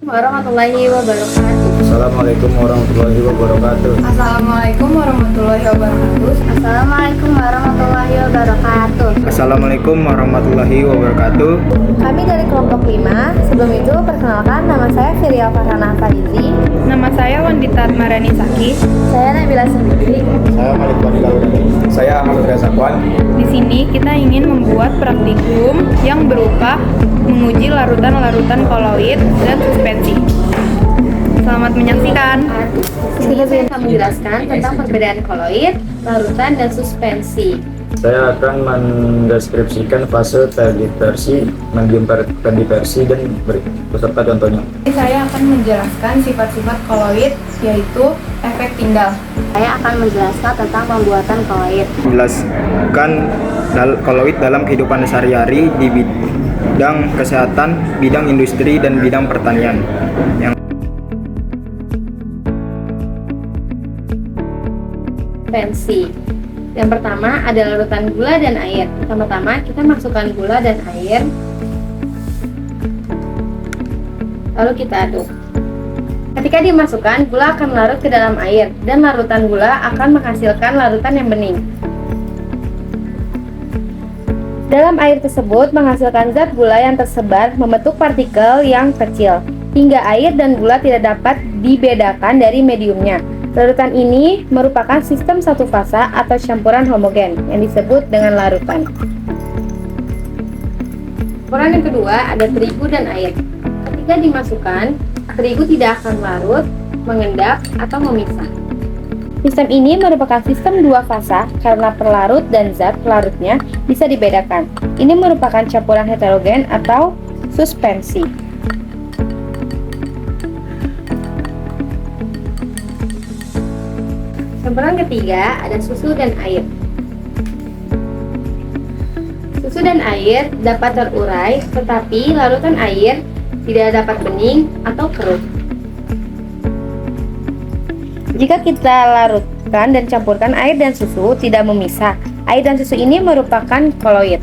Warahmatullahi wabarakatuh. Assalamualaikum warahmatullahi wabarakatuh. Assalamualaikum warahmatullahi wabarakatuh. Assalamualaikum warahmatullahi wabarakatuh. Assalamualaikum warahmatullahi wabarakatuh. Kami dari kelompok 5. Sebelum itu perkenalkan, nama saya Firial Farhana Faizi. Nama saya Wandita Atmarani Saki. Saya Nabila Sendiri. Saya Malik Fadil Aurani. Saya Ahmad Rezakwan. Di sini kita ingin membuat praktikum yang berupa menguji larutan-larutan koloid dan suspensi. Selamat menyaksikan. Kita akan menjelaskan tentang perbedaan koloid, larutan, dan suspensi. Saya akan mendeskripsikan fase terdiversi, medium terdiversi, dan beserta contohnya. Saya akan menjelaskan sifat-sifat koloid, yaitu efek tinggal. Saya akan menjelaskan tentang pembuatan koloid. Menjelaskan koloid dalam kehidupan sehari-hari di bidang kesehatan, bidang industri, dan bidang pertanian. Suspensi. Yang pertama ada larutan gula dan air. Pertama-tama kita masukkan gula dan air, lalu kita aduk. Ketika dimasukkan, gula akan larut ke dalam air dan larutan gula akan menghasilkan larutan yang bening. Dalam air tersebut menghasilkan zat gula yang tersebar membentuk partikel yang kecil, hingga air dan gula tidak dapat dibedakan dari mediumnya. Larutan ini merupakan sistem satu fasa atau campuran homogen yang disebut dengan larutan. Campuran yang kedua ada terigu dan air. Ketika dimasukkan, terigu tidak akan larut, mengendap, atau memisah. Sistem ini merupakan sistem dua fasa karena pelarut dan zat pelarutnya bisa dibedakan. Ini merupakan campuran heterogen atau suspensi. Campuran ketiga ada susu dan air. Susu dan air dapat terurai, tetapi larutan air tidak dapat bening atau keruh. Jika kita larutkan dan campurkan air dan susu tidak memisah, air dan susu ini merupakan koloid.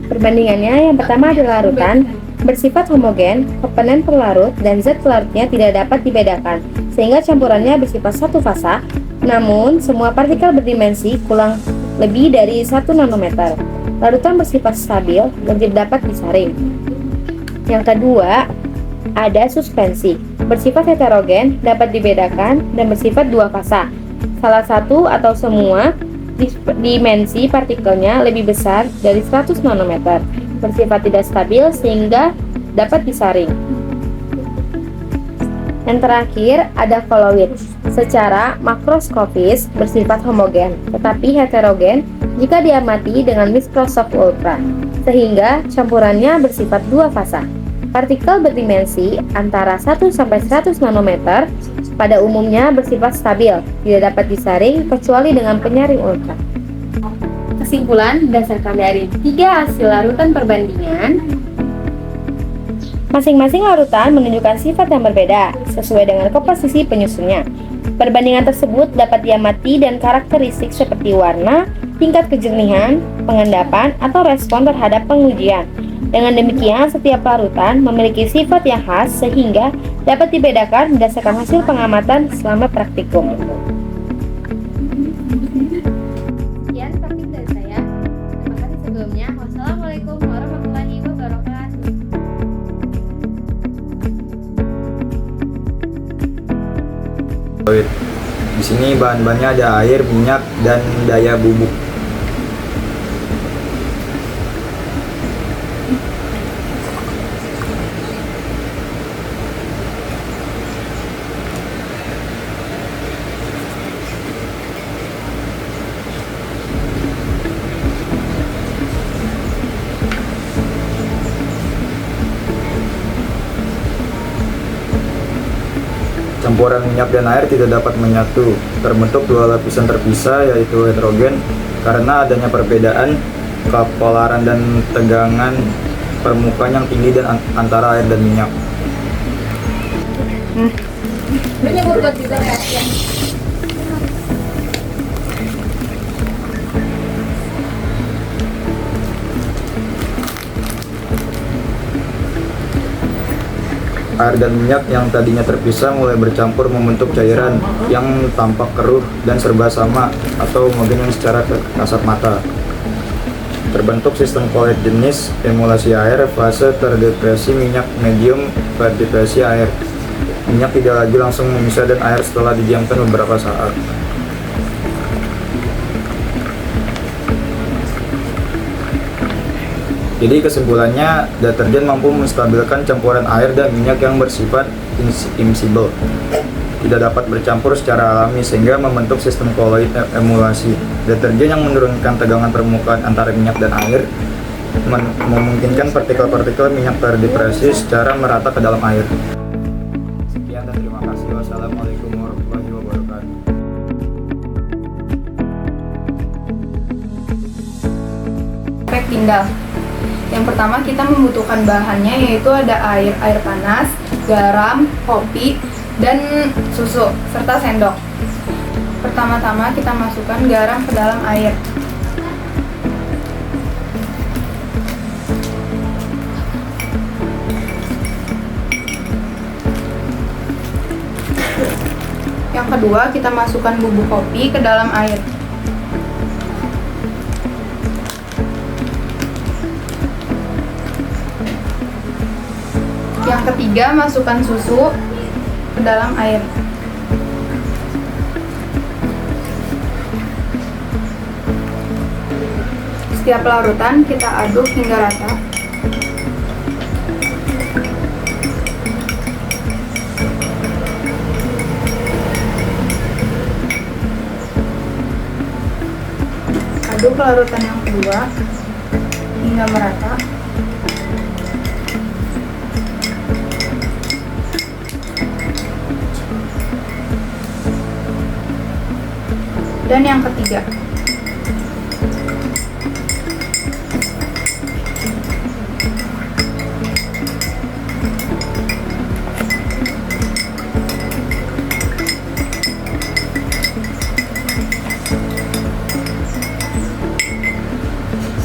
Perbandingannya, yang pertama adalah larutan bersifat homogen, komponen pelarut dan zat pelarutnya tidak dapat dibedakan, sehingga campurannya bersifat satu fasa, namun semua partikel berdimensi kurang lebih dari 1 nanometer. Larutan bersifat stabil dan tidak dapat disaring. Yang kedua, ada suspensi, bersifat heterogen, dapat dibedakan, dan bersifat dua fasa. Salah satu atau semua dimensi partikelnya lebih besar dari 100 nanometer, bersifat tidak stabil sehingga dapat disaring. Yang terakhir ada koloid, secara makroskopis bersifat homogen, tetapi heterogen jika diamati dengan mikroskop ultra, sehingga campurannya bersifat dua fasa. Partikel berdimensi antara 1 sampai 100 nanometer pada umumnya bersifat stabil, tidak dapat disaring kecuali dengan penyaring ultra. Kesimpulan, berdasarkan dari 3 hasil larutan perbandingan, masing-masing larutan menunjukkan sifat yang berbeda sesuai dengan komposisi penyusunnya. Perbandingan tersebut dapat diamati dan karakteristik seperti warna, tingkat kejernihan, pengendapan, atau respon terhadap pengujian. Dengan demikian, setiap larutan memiliki sifat yang khas sehingga dapat dibedakan berdasarkan hasil pengamatan selama praktikum. Sekian topik dari saya. Terima kasih sebelumnya. Wassalamualaikum warahmatullahi wabarakatuh. Di sini bahan-bahannya ada air, minyak, dan daya bubuk. Campuran minyak dan air tidak dapat menyatu, terbentuk dua lapisan terpisah yaitu heterogen karena adanya perbedaan kepolaran dan tegangan permukaan yang tinggi dan antara air dan minyak. Air dan minyak yang tadinya terpisah mulai bercampur membentuk cairan yang tampak keruh dan serba sama atau homogen secara kasat mata. Terbentuk sistem koloid jenis emulsi air, fase terdepresi minyak, medium terdepresi air. Minyak tidak lagi langsung memisah dan air setelah didiamkan beberapa saat. Jadi kesimpulannya, deterjen mampu menstabilkan campuran air dan minyak yang bersifat immiscible, tidak dapat bercampur secara alami sehingga membentuk sistem koloid emulasi. Deterjen yang menurunkan tegangan permukaan antara minyak dan air memungkinkan partikel-partikel minyak terdepresi secara merata ke dalam air. Sekian dan terima kasih. Wassalamualaikum warahmatullahi wabarakatuh. Efek Tyndall. Yang pertama kita membutuhkan bahannya yaitu ada air panas, garam, kopi, dan susu, serta sendok. Pertama-tama kita masukkan garam ke dalam air. Yang kedua kita masukkan bubuk kopi ke dalam air. Yang ketiga, masukkan susu ke dalam air. Setiap larutan kita aduk hingga rata. Aduk larutan yang kedua hingga merata. Dan yang ketiga,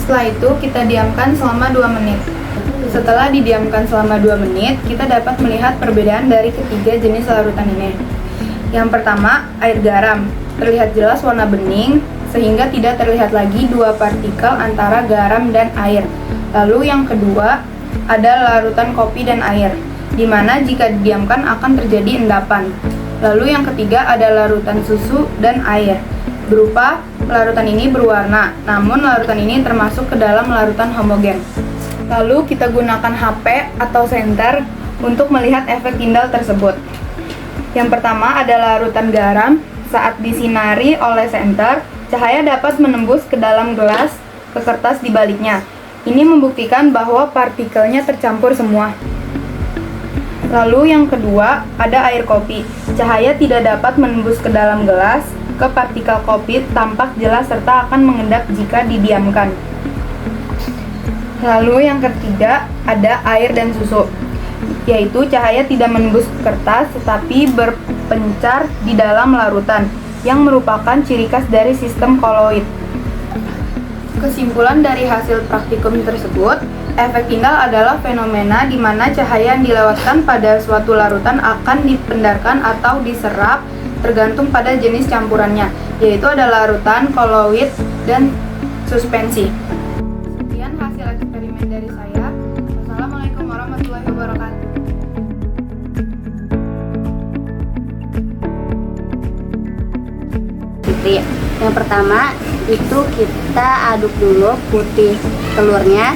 setelah itu kita diamkan selama 2 menit. Setelah didiamkan selama 2 menit, kita dapat melihat perbedaan dari ketiga jenis larutan ini. Yang pertama, air garam. Terlihat jelas warna bening, sehingga tidak terlihat lagi dua partikel antara garam dan air. Lalu yang kedua, ada larutan kopi dan air, di mana jika didiamkan akan terjadi endapan. Lalu yang ketiga, ada larutan susu dan air. Berupa larutan ini berwarna, namun larutan ini termasuk ke dalam larutan homogen. Lalu kita gunakan HP atau senter untuk melihat efek Tyndall tersebut. Yang pertama ada larutan garam. Saat disinari oleh senter, cahaya dapat menembus ke dalam gelas ke kertas di baliknya. Ini membuktikan bahwa partikelnya tercampur semua. Lalu yang kedua, ada air kopi. Cahaya tidak dapat menembus ke dalam gelas, ke partikel kopi tampak jelas serta akan mengendap jika didiamkan. Lalu yang ketiga, ada air dan susu, yaitu cahaya tidak menembus ke kertas tetapi berpencar di dalam larutan, yang merupakan ciri khas dari sistem koloid. Kesimpulan dari hasil praktikum tersebut, efek Tyndall adalah fenomena di mana cahaya yang dilewatkan pada suatu larutan akan dipendarkan atau diserap tergantung pada jenis campurannya, yaitu ada larutan, koloid, dan suspensi. Sekian hasil eksperimen dari saya. Wassalamualaikum warahmatullahi wabarakatuh. Yang pertama itu kita aduk dulu putih telurnya.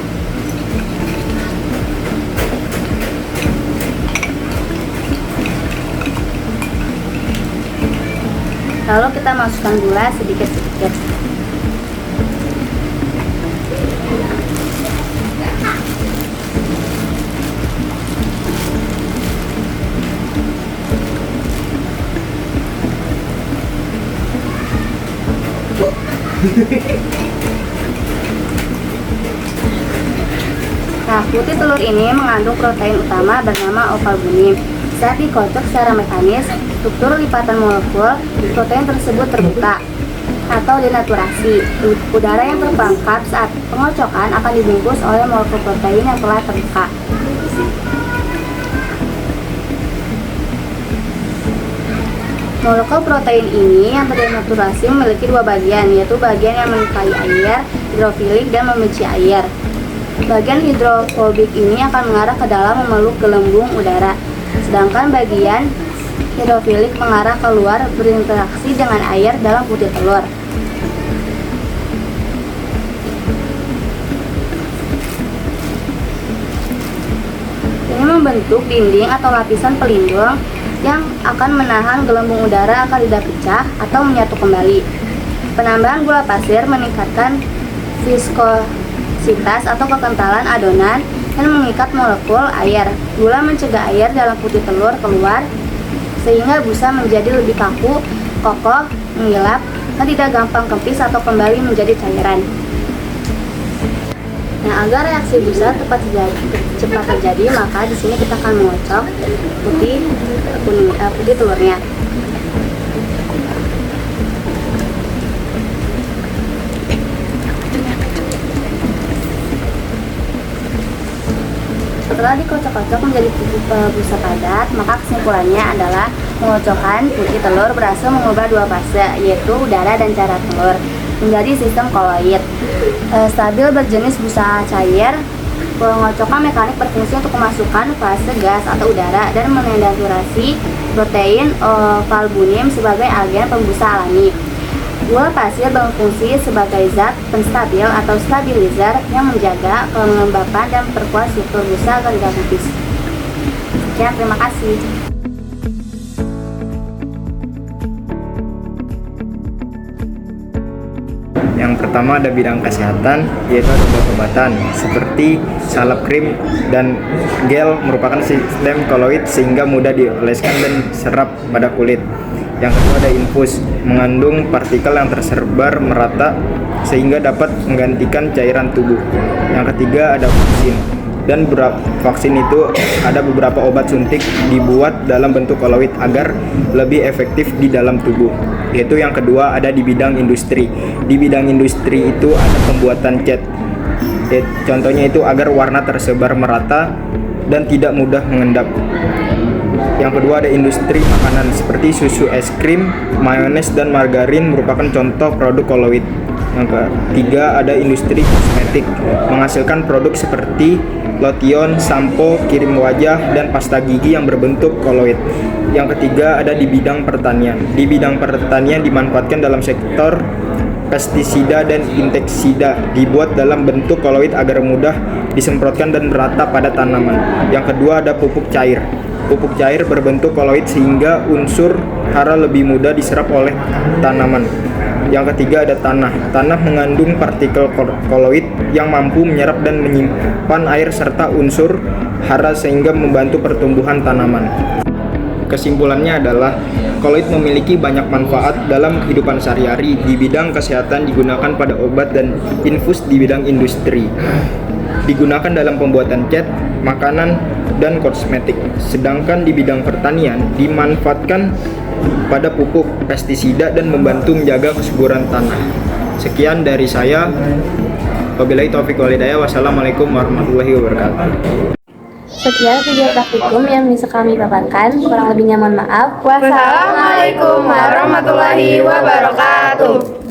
Lalu kita masukkan gula sedikit-sedikit. Nah, putih telur ini mengandung protein utama bernama ovalbumin, saat dikocok secara mekanis, struktur lipatan molekul protein tersebut terbuka atau denaturasi. Udara yang terperangkap saat pengocokan akan dibungkus oleh molekul protein yang telah terbuka. Molekul protein ini yang terdenaturasi memiliki dua bagian, yaitu bagian yang menyukai air, hidrofilik, dan membenci air. Bagian hidrofobik ini akan mengarah ke dalam memeluk gelembung udara, sedangkan bagian hidrofilik mengarah keluar berinteraksi dengan air dalam putih telur. Ini membentuk dinding atau lapisan pelindung yang akan menahan gelembung udara agar tidak pecah atau menyatu kembali. Penambahan gula pasir meningkatkan viskositas atau kekentalan adonan dan mengikat molekul air. Gula mencegah air dalam putih telur keluar sehingga busa menjadi lebih kaku, kokoh, mengilap, dan tidak gampang kempis atau kembali menjadi cairan. Nah, agar reaksi busa cepat terjadi, maka di sini kita akan mengocok putih telurnya. Setelah dikocok-kocok menjadi busa padat, maka kesimpulannya adalah pengocokkan putih telur berhasil mengubah dua fase, yaitu udara dan cairan telur, menjadi sistem koloid. Stabil berjenis busa cair, pengocokan mekanik berfungsi untuk memasukkan fase gas atau udara dan menenaturasi protein valbumin sebagai agen pembusa alami. Gula pasir berfungsi sebagai zat penstabil atau stabilizer yang menjaga kelembapan dan memperkuat struktur busa agar tidak kempis. Sekian, terima kasih. Yang pertama ada bidang kesehatan, yaitu ada obat-obatan seperti salep krim dan gel merupakan sistem koloid sehingga mudah dioleskan dan serap pada kulit. Yang kedua ada infus, mengandung partikel yang tersebar merata sehingga dapat menggantikan cairan tubuh. Yang ketiga ada vaksin, dan vaksin itu ada beberapa obat suntik dibuat dalam bentuk koloid agar lebih efektif di dalam tubuh. Yaitu yang kedua ada di bidang industri. Di bidang industri itu ada pembuatan cat. Contohnya itu agar warna tersebar merata dan tidak mudah mengendap. Yang kedua ada industri makanan seperti susu, es krim, mayones, dan margarin merupakan contoh produk koloid. Yang ketiga ada industri kosmetik, menghasilkan produk seperti lotion, sampo, krim wajah, dan pasta gigi yang berbentuk koloid. Yang ketiga ada di bidang pertanian. Di bidang pertanian dimanfaatkan dalam sektor pestisida dan insektisida, dibuat dalam bentuk koloid agar mudah disemprotkan dan merata pada tanaman. Yang kedua ada pupuk cair. Pupuk cair berbentuk koloid sehingga unsur hara lebih mudah diserap oleh tanaman. Yang ketiga ada tanah. Tanah mengandung partikel koloid yang mampu menyerap dan menyimpan air serta unsur hara sehingga membantu pertumbuhan tanaman. Kesimpulannya adalah koloid memiliki banyak manfaat dalam kehidupan sehari-hari. Di bidang kesehatan digunakan pada obat dan infus di bidang industri. Digunakan dalam pembuatan cat, makanan, dan kosmetik. Sedangkan di bidang pertanian dimanfaatkan pada pupuk, pestisida, dan membantu menjaga kesuburan tanah. Sekian dari saya. Wabillahi taufiq wal hidayah. Wassalamualaikum warahmatullahi wabarakatuh. Sekian video praktikum yang bisa kami paparkan. Kurang lebihnya mohon maaf. Wassalamualaikum warahmatullahi wabarakatuh.